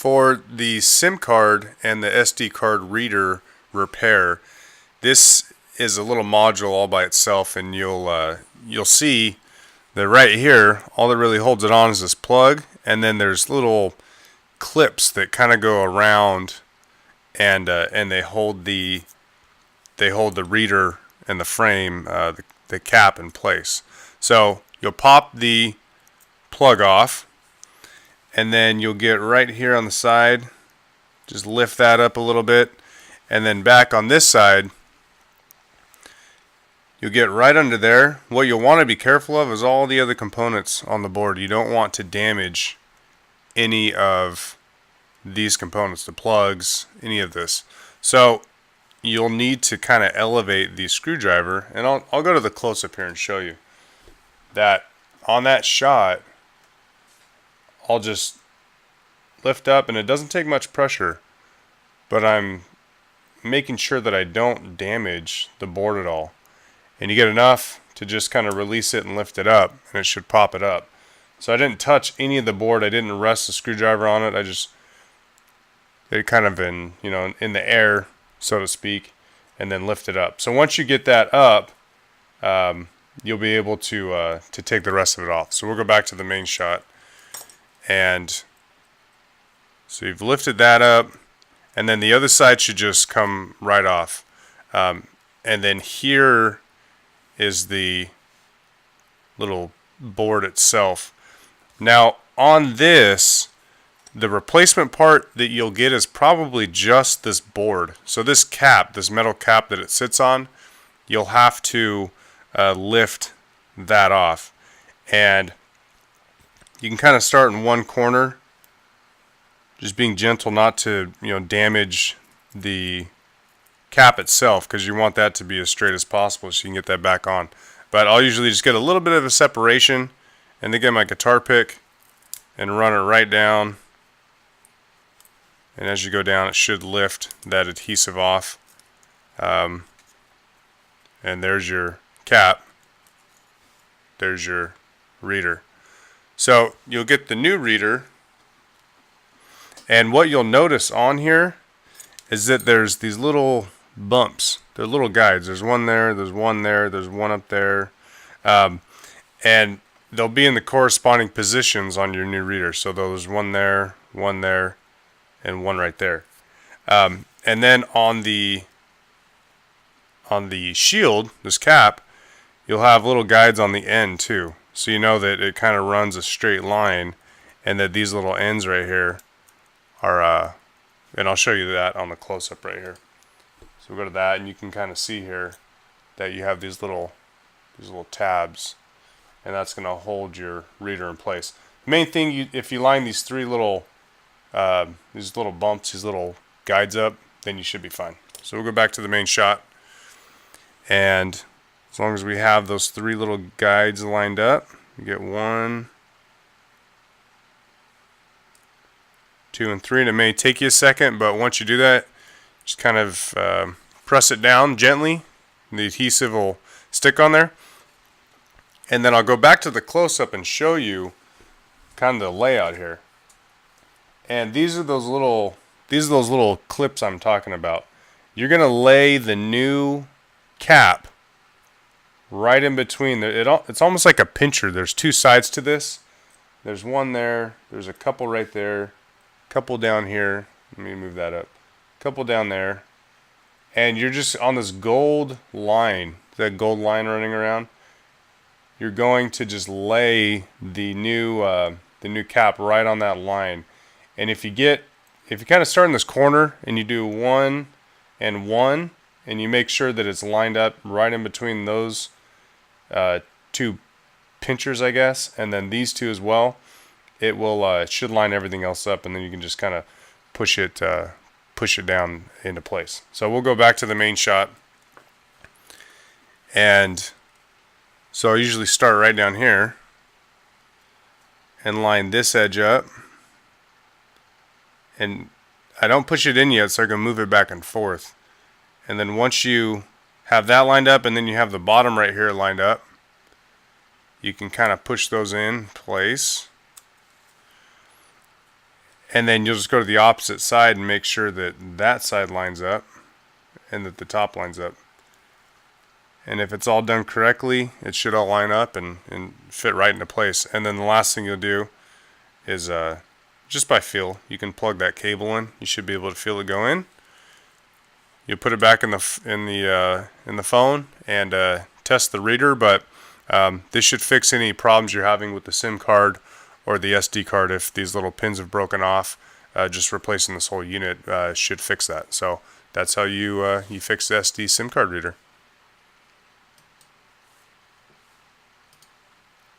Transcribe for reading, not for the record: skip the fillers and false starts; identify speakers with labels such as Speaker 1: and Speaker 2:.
Speaker 1: For the SIM card and the SD card reader repair, this is a little module all by itself, and you'll see that right here, all that really holds it on is this plug, and then there's little clips that kind of go around, and they hold the reader and the frame, the cap in place. So you'll pop the plug off, and then you'll get right here on the side, just lift that up a little bit, and then back on this side, you'll get right under there. What you'll want to be careful of is all the other components on the board. You don't want to damage any of these components, the plugs, any of this. So you'll need to kind of elevate the screwdriver, and I'll go to the close-up here and show you that on that shot. I'll just lift up, and it doesn't take much pressure, but I'm making sure that I don't damage the board at all. And you get enough to just kind of release it and lift it up, and it should pop it up. So I didn't touch any of the board. I didn't rest the screwdriver on it. It kind of in the air, so to speak, and then lift it up. So once you get that up, you'll be able to take the rest of it off. So we'll go back to the main shot. And so you've lifted that up, and then the other side should just come right off. And then here is the little board itself. Now on this, the replacement part that you'll get is probably just this board. So this cap, this metal cap that it sits on, you'll have to lift that off. And you can kind of start in one corner, just being gentle not to damage the cap itself, because you want that to be as straight as possible so you can get that back on. But I'll usually just get a little bit of a separation, and then get my guitar pick and run it right down. And as you go down, it should lift that adhesive off. And there's your cap. There's your reader. So you'll get the new reader, and what you'll notice on here is that there's these little bumps. They're little guides. There's one there, there's one there, there's one up there, and they'll be in the corresponding positions on your new reader. So there's one there, and one right there. And then on the shield, this cap, you'll have little guides on the end too. So you know that it kind of runs a straight line, and that these little ends right here are, and I'll show you that on the close-up right here. So we'll go to that, and you can kind of see here that you have these little tabs, and that's going to hold your reader in place. The main thing, if you line these little bumps, these little guides up, then you should be fine. So we'll go back to the main shot, and as long as we have those three little guides lined up, you get 1, 2, and 3. And it may take you a second, but once you do that, just kind of press it down gently. The adhesive will stick on there. And then I'll go back to the close-up and show you kind of the layout here. And these are those little clips I'm talking about. You're going to lay the new cap right in between. It's almost like a pincher. There's two sides to this. There's one there. There's a couple right there. A couple down here. Let me move that up. A couple down there. And you're just on this gold line. That gold line running around. You're going to just lay the new cap right on that line. And if you kind of start in this corner and you do 1 and 1, and you make sure that it's lined up right in between those two pinchers, I guess, and then these two as well, it should line everything else up, and then you can just kind of push it down into place. So we'll go back to the main shot, and so I usually start right down here and line this edge up, and I don't push it in yet, so I can move it back and forth. And then once you have that lined up, and then you have the bottom right here lined up, you can kind of push those in place. And then you'll just go to the opposite side and make sure that that side lines up and that the top lines up. And if it's all done correctly, it should all line up and fit right into place. And then the last thing you'll do is just by feel, you can plug that cable in. You should be able to feel it go in. You put it back in the phone and test the reader. But this should fix any problems you're having with the SIM card or the SD card. If these little pins have broken off, just replacing this whole unit should fix that. So that's how you fix the SD SIM card reader.